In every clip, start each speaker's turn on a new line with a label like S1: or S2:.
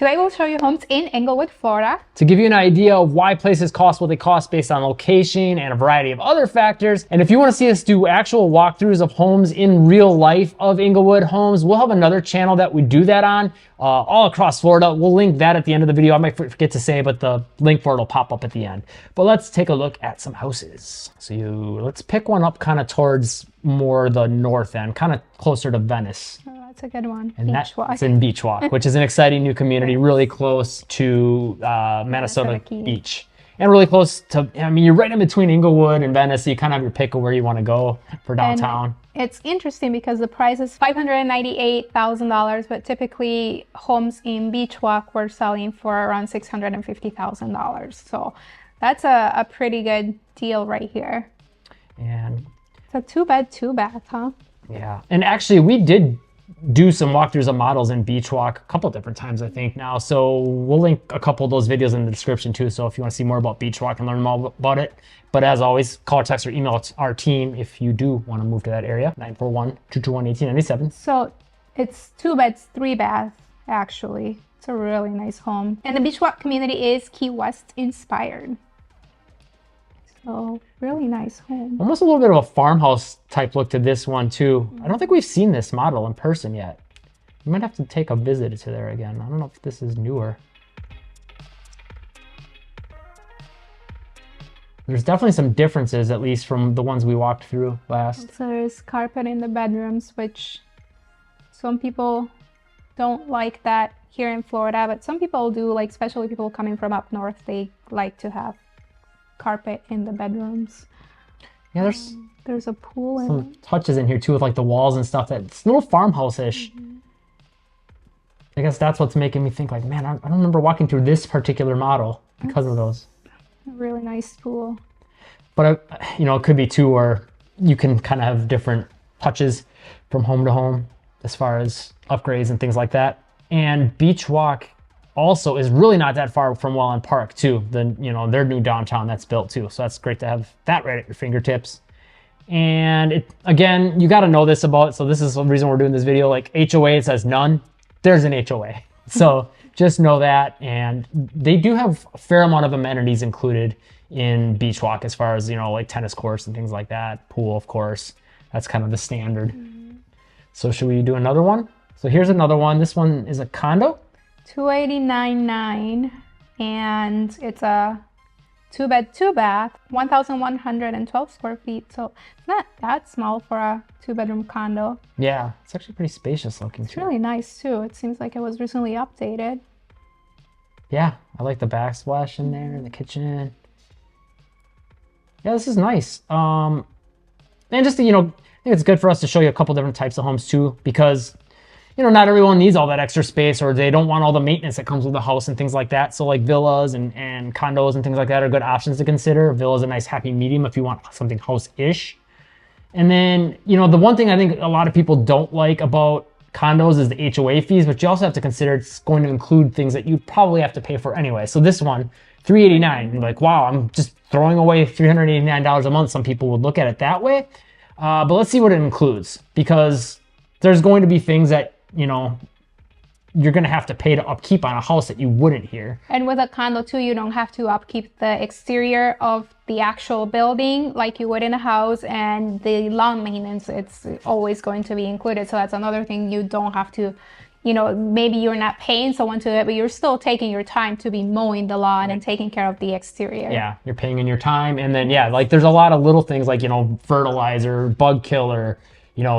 S1: Today we'll show you homes in Englewood, Florida.
S2: To give you an idea of why places cost what they cost based on location and a variety of other factors. And if you want to see us do actual walkthroughs of homes in real life of Englewood homes, we'll have another channel that we do that on all across Florida. We'll link that at the end of the video. I might forget to say, but the link for it will pop up at the end. But let's take a look at some houses. So let's pick one up kind of towards more the north end, kind of closer to Venice.
S1: That's a good one.
S2: And that's in Beachwalk, which is an exciting new community, really close to Minnesota Beach. And really close to, I mean, you're right in between Englewood and Venice, so you kind of have your pick of where you want to go for downtown.
S1: And it's interesting because the price is $598,000, but typically homes in Beachwalk were selling for around $650,000. So that's a pretty good deal right here.
S2: And
S1: it's a 2-bed, 2-bath, huh?
S2: Yeah, and actually we did do some walkthroughs of models in Beachwalk a couple different times, I think now. So we'll link a couple of those videos in the description too. So if you want to see more about Beachwalk and learn more about it. But as always, call or text or email our team if you do want to move to that area, 941-221-1897.
S1: So it's 2 beds, 3 baths, actually. It's a really nice home. And the Beachwalk community is Key West inspired. So really nice home.
S2: Almost a little bit of a farmhouse type look to this one too. I don't think we've seen this model in person yet. We might have to take a visit to there again. I don't know if this is newer. There's definitely some differences, at least from the ones we walked through last.
S1: So there's carpet in the bedrooms, which some people don't like that here in Florida, but some people do, like especially people coming from up north, they like to have carpet in the bedrooms.
S2: Yeah,
S1: there's a pool and
S2: some touches in here too with like the walls and stuff. That's a little farmhouse-ish. I guess that's what's making me think like, man, I don't remember walking through this particular model because of those.
S1: A really nice pool.
S2: But you know, it could be too, or you can kind of have different touches from home to home as far as upgrades and things like that. And Beachwalk also is really not that far from Welland Park too. Their new downtown that's built too. So that's great to have that right at your fingertips. And again, you got to know this about it. So this is the reason we're doing this video. Like HOA, it says none. There's an HOA. So just know that. And they do have a fair amount of amenities included in Beachwalk as far as, like tennis courts and things like that. Pool, of course. That's kind of the standard. So should we do another one? So here's another one. This one is a condo.
S1: $289,900, and it's a 2-bed, 2-bath, 1,112 square feet. So it's not that small for a 2-bedroom condo.
S2: Yeah, it's actually pretty spacious looking.
S1: It's really nice too. It seems like it was recently updated.
S2: Yeah, I like the backsplash in there in the kitchen. Yeah, this is nice. And just to, I think it's good for us to show you a couple different types of homes too, because not everyone needs all that extra space, or they don't want all the maintenance that comes with the house and things like that. So like villas and condos and things like that are good options to consider. Villa is a nice happy medium if you want something house-ish. And then, the one thing I think a lot of people don't like about condos is the HOA fees, but you also have to consider it's going to include things that you probably have to pay for anyway. So this one, $389, you're like, wow, I'm just throwing away $389 a month. Some people would look at it that way. But let's see what it includes, because there's going to be things that you're going to have to pay to upkeep on a house that you wouldn't here.
S1: And with a condo too, you don't have to upkeep the exterior of the actual building like you would in a house, and the lawn maintenance, it's always going to be included. So that's another thing you don't have to, maybe you're not paying someone to it, but you're still taking your time to be mowing the lawn and taking care of the exterior. Yeah,
S2: you're paying in your time. And then, like there's a lot of little things like, fertilizer, bug killer,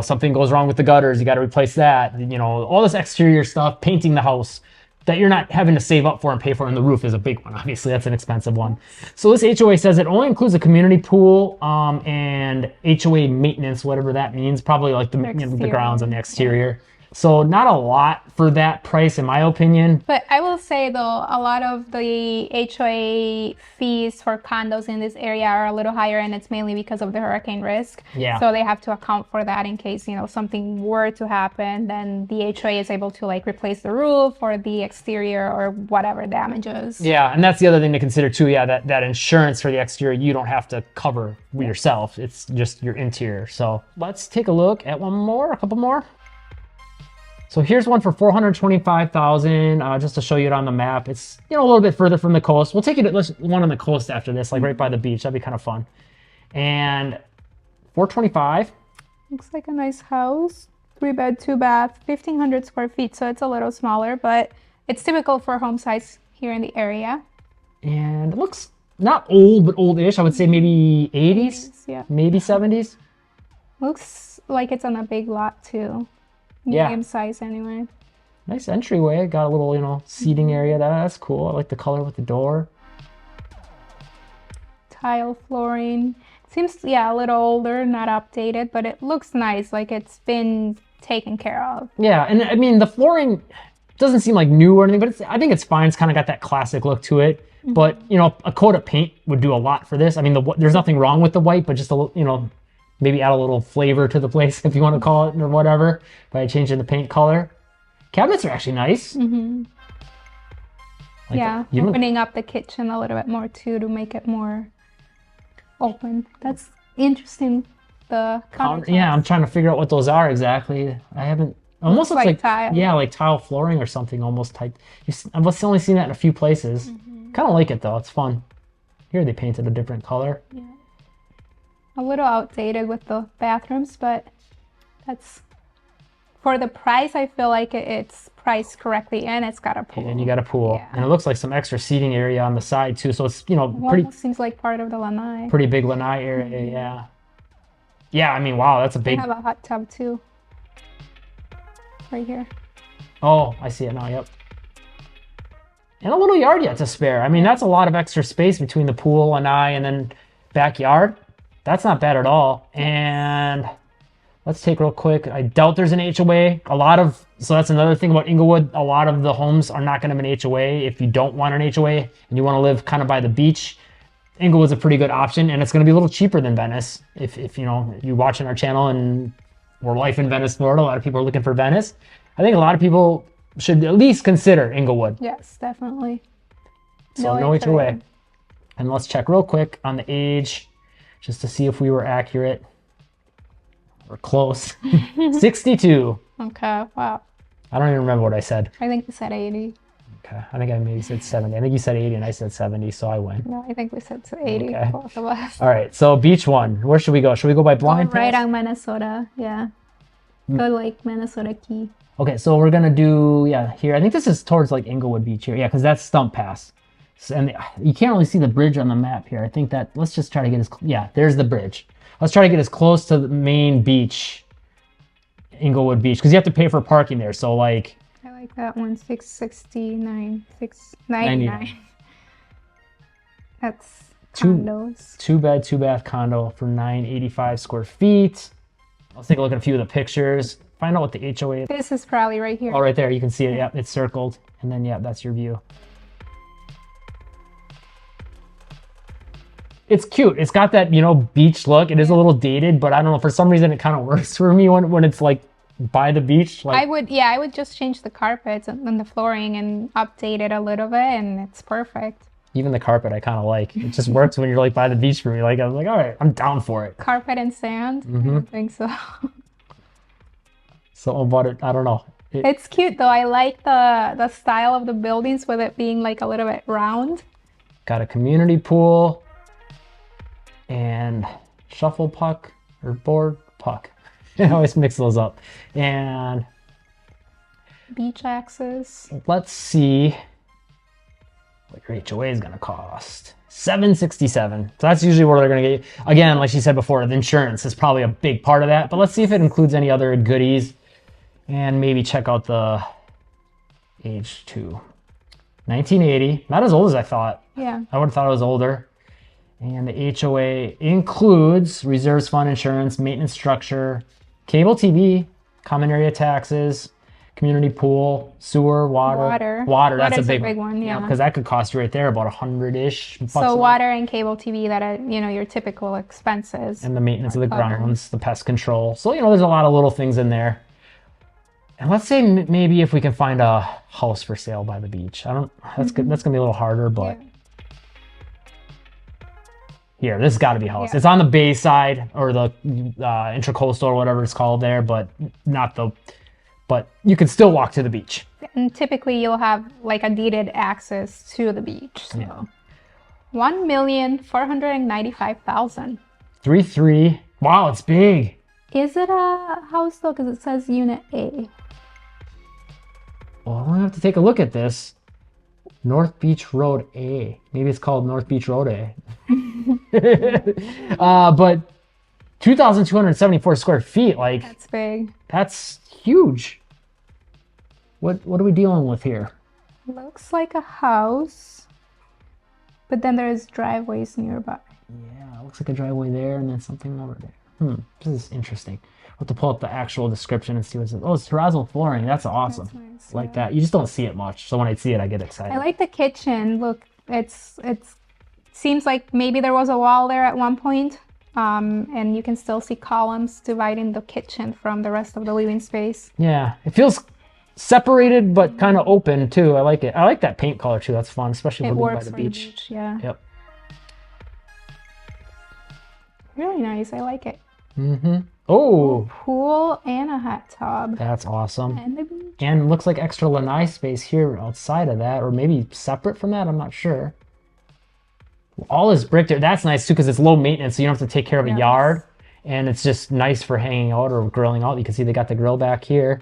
S2: something goes wrong with the gutters, you got to replace that, all this exterior stuff, painting the house that you're not having to save up for and pay for, and the roof is a big one. Obviously, that's an expensive one. So this HOA says it only includes a community pool and HOA maintenance, whatever that means, probably like the grounds and the exterior. So not a lot for that price, in my opinion.
S1: But I will say, though, a lot of the HOA fees for condos in this area are a little higher, and it's mainly because of the hurricane risk.
S2: Yeah.
S1: So they have to account for that in case, something were to happen. Then the HOA is able to replace the roof or the exterior or whatever damages.
S2: Yeah, and that's the other thing to consider too. Yeah, that insurance for the exterior, you don't have to cover yourself. It's just your interior. So let's take a look at a couple more. So here's one for 425,000. Just to show you it on the map. It's, you know, a little bit further from the coast. We'll take you to one on the coast after this, like right by the beach. That'd be kind of fun. And 425.
S1: Looks like a nice house. 3-bed, 2-bath, 1,500 square feet. So it's a little smaller, but it's typical for home size here in the area.
S2: And it looks not old, but old-ish. I would say maybe 80s,
S1: yeah.
S2: Maybe 70s.
S1: Looks like it's on a big lot too.
S2: Yeah.
S1: Medium size anyway.
S2: Nice entryway. Got a little, you know, seating area. That's cool. I like the color with the door.
S1: Tile flooring. Seems, yeah, a little older, not updated, but it looks nice. Like it's been taken care of.
S2: Yeah, and I mean, the flooring doesn't seem like new or anything, but I think it's fine. It's kind of got that classic look to it. But, you know, a coat of paint would do a lot for this. I mean, there's nothing wrong with the white, but just a little, you know, maybe add a little flavor to the place, if you want to call it, or whatever, by changing the paint color. Cabinets are actually nice.
S1: Mm-hmm.
S2: Like,
S1: yeah, opening up the kitchen a little bit more too to make it more open. That's interesting. The countertops.
S2: Yeah, I'm trying to figure out what those are exactly. I haven't. Almost looks like
S1: tile.
S2: Yeah, like tile flooring or something. Almost type. I've only seen that in a few places. Kind of like it though. It's fun. Here they painted a different color.
S1: Yeah. A little outdated with the bathrooms, but that's for the price. I feel like it's priced correctly, and it's got a pool.
S2: And you got a pool,
S1: yeah.
S2: And it looks like some extra seating area on the side too. So it's, you know, pretty.
S1: Seems like part of the lanai.
S2: Pretty big lanai area, yeah. Yeah, I mean, wow, that's a big.
S1: They have a hot tub too. Right here.
S2: Oh, I see it now. Yep. And a little yard yet to spare. I mean, that's a lot of extra space between the pool, lanai, and then backyard. That's not bad at all. And let's take real quick. I doubt there's an HOA. So that's another thing about Englewood. A lot of the homes are not going to have an HOA. If you don't want an HOA and you want to live kind of by the beach, Englewood's a pretty good option, and it's going to be a little cheaper than Venice. If you know, you're watching our channel and we're life in Venice, Florida, a lot of people are looking for Venice. I think a lot of people should at least consider Englewood.
S1: Yes, definitely.
S2: So no HOA. And let's check real quick on the age, just to see if we were accurate. We're close. 62.
S1: Okay, wow.
S2: I don't even remember what I said.
S1: I think we said 80.
S2: Okay, I think I maybe said 70. I think you said 80 and I said 70, so I win.
S1: No, I think we said 80,
S2: Okay.
S1: both of us.
S2: All right, so beach one. Where should we go? Should we go by blind pass?
S1: Right on Minnesota, yeah. Go like Minnesota Key.
S2: Okay, so we're gonna do, yeah, here. I think this is towards like Englewood Beach here. Yeah, because that's Stump Pass. And you can't really see the bridge on the map here. I think that, let's just try to get as, yeah, there's the bridge. Let's try to get as close to the main beach, Englewood Beach, because you have to pay for parking there. So like,
S1: I like that one, 669, 699. That's condos.
S2: 2-bed, 2-bath condo for 985 square feet. Let's take a look at a few of the pictures. Find out what the HOA is.
S1: This is probably right here.
S2: Oh, right there. You can see it. Yeah, it's circled. And then, yeah, that's your view. It's cute. It's got that, you know, beach look. It is a little dated, but I don't know. For some reason, it kind of works for me when it's like by the beach. Like,
S1: I would just change the carpets and the flooring and update it a little bit, and it's perfect.
S2: even the carpet I kind of like. It just works when you're like by the beach for me. Like, I'm like, all right, I'm down for it.
S1: Carpet and sand? I don't think so.
S2: So about it, I don't know.
S1: It's cute though. I like the style of the buildings with it being like a little bit round.
S2: Got a community pool and shuffle puck or board puck. I always mix those up. And
S1: Beach access.
S2: let's see what your HOA is going to cost. $767. So that's usually where they're going to get you. Again, like she said before, the insurance is probably a big part of that. But let's see if it includes any other goodies. And maybe check out the age too. 1980. Not as old as I thought.
S1: Yeah.
S2: I would have thought it was older. And the HOA includes reserves fund insurance, maintenance structure, cable TV, common area taxes, community pool, sewer, water. Water, that's a big
S1: one, yeah.
S2: Because that could cost you right there about $100-ish.
S1: So water and cable TV, that are, you know, your typical expenses.
S2: And the maintenance of the grounds, the pest control. So, you know, there's a lot of little things in there. And let's say maybe if we can find a house for sale by the beach. That's good. That's gonna be a little harder, but here, this has got to be a house.
S1: Yeah.
S2: It's on the bay side or the intracoastal or whatever it's called there, but not the but you can still walk to the beach.
S1: And typically you'll have like a deeded access to the beach. So
S2: Yeah.
S1: 1,495,000.
S2: 3-3. Wow, it's big.
S1: Is it a house though? Because it says Unit A.
S2: Well, I'm gonna have to take a look at this. North Beach Road A. Maybe it's called North Beach Road A. But 2,274 square feet. Like,
S1: That's big.
S2: that's huge. What are we dealing with here?
S1: Looks like a house, but then there's driveways nearby.
S2: Yeah, it looks like a driveway there and then something over there. This is interesting. We'll have to pull up the actual description and see what it says. Oh, it's terrazzo flooring. That's awesome.
S1: That's nice,
S2: Like
S1: yeah.
S2: that. You just don't see it much. So when I see it, I get excited.
S1: I like the kitchen. Look, it's seems like maybe there was a wall there at one point. And you can still see columns dividing the kitchen from the rest of the living space.
S2: Yeah, it feels separated but kind of open too. I like it. I like that paint color too. That's fun, especially
S1: It
S2: if we're by
S1: works
S2: the
S1: for
S2: beach.
S1: the beach, yeah.
S2: Yep.
S1: Really nice. I like it.
S2: Oh,
S1: Pool and a hot tub.
S2: that's awesome.
S1: And the beach.
S2: And looks like extra lanai space here outside of that, or maybe separate from that. I'm not sure. All is brick there. That's nice too because it's low maintenance, so you don't have to take care of a
S1: Yes.
S2: yard, and it's just nice for hanging out or grilling out. You can see they got the grill back here.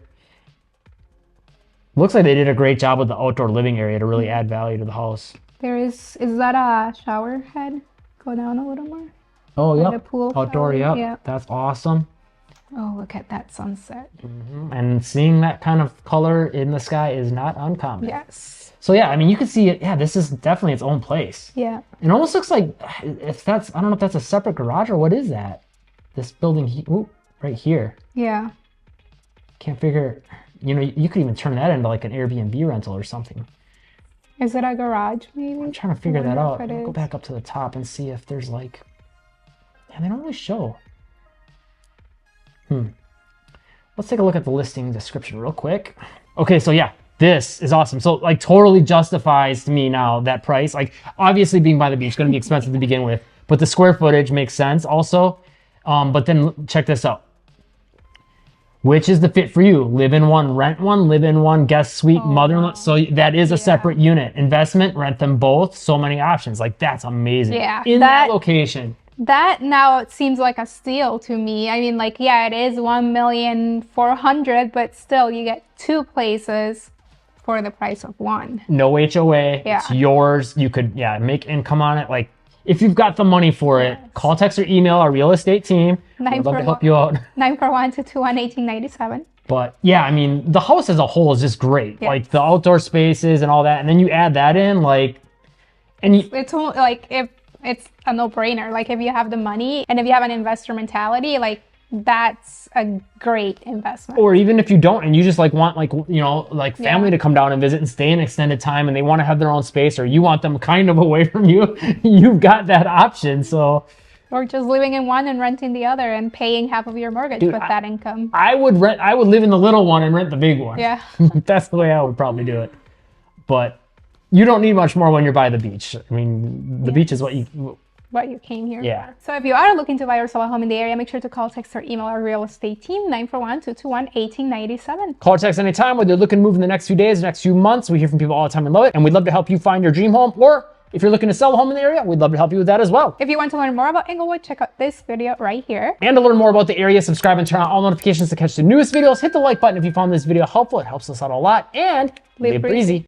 S2: Looks like they did a great job with the outdoor living area to really add value to the house.
S1: There is that a shower head? Go down a little more.
S2: Oh,
S1: Like
S2: yep.
S1: a pool
S2: Outdoor,
S1: shower,
S2: yep.
S1: yeah.
S2: That's awesome.
S1: Oh, look at that sunset.
S2: And seeing that kind of color in the sky is not uncommon.
S1: Yes.
S2: So yeah, I mean, you can see it. Yeah, this is definitely its own place.
S1: Yeah.
S2: It almost looks like if that's, I don't know if that's a separate garage or what is that? This building, right here.
S1: Yeah.
S2: Can't figure, you could even turn that into like an Airbnb rental or something.
S1: Is it a garage maybe?
S2: I'm trying to figure that
S1: wonder
S2: out.
S1: if it
S2: I'll go
S1: is.
S2: back up to the top and see if there's like, yeah, they don't really show. Let's take a look at the listing description real quick. Okay, so yeah, this is awesome. So like totally justifies to me now that price. Like obviously being by the beach, going to be expensive to begin with, but the square footage makes sense also. But then check this out. Which is the fit for you? Live in one, rent one, live in one, guest suite, mother-in-law.
S1: wow.
S2: So that is a separate unit. Investment, rent them both. So many options. Like that's amazing.
S1: Yeah,
S2: In that
S1: that-
S2: location.
S1: That now it seems like a steal to me. I mean, like, yeah, it is 1,400,000, but still you get two places for the price of one.
S2: No HOA.
S1: Yeah.
S2: It's yours. You could, make income on it. Like, if you've got the money for it, call, text, or email our real estate team. We'd love to help you out.
S1: 941-221-1897.
S2: But yeah, I mean, the house as a whole is just great.
S1: Yes.
S2: Like the outdoor spaces and all that. And then you add that in, like, and you,
S1: It's like if it's a no-brainer. Like if you have the money and if you have an investor mentality, like that's a great investment.
S2: or even if you don't and you just like want family to come down and visit and stay an extended time and they want to have their own space or you want them kind of away from you, you've got that option. So
S1: Or just living in one and renting the other and paying half of your mortgage with that income.
S2: I would live in the little one and rent the big one.
S1: Yeah.
S2: That's the way I would probably do it. But you don't need much more when you're by the beach. I mean, the beach is what you
S1: came here
S2: Yeah.
S1: for. So if you are looking to buy or sell a home in the area, make sure to call, text, or email our real estate team, 941-221-1897.
S2: call or text anytime, whether you're looking to move in the next few days, the next few months. We hear from people all the time and love it. And we'd love to help you find your dream home. Or if you're looking to sell a home in the area, we'd love to help you with that as well.
S1: If you want to learn more about Englewood, check out this video right here.
S2: And to learn more about the area, subscribe and turn on all notifications to catch the newest videos. Hit the like button if you found this video helpful. It helps us out a lot. And live breezy.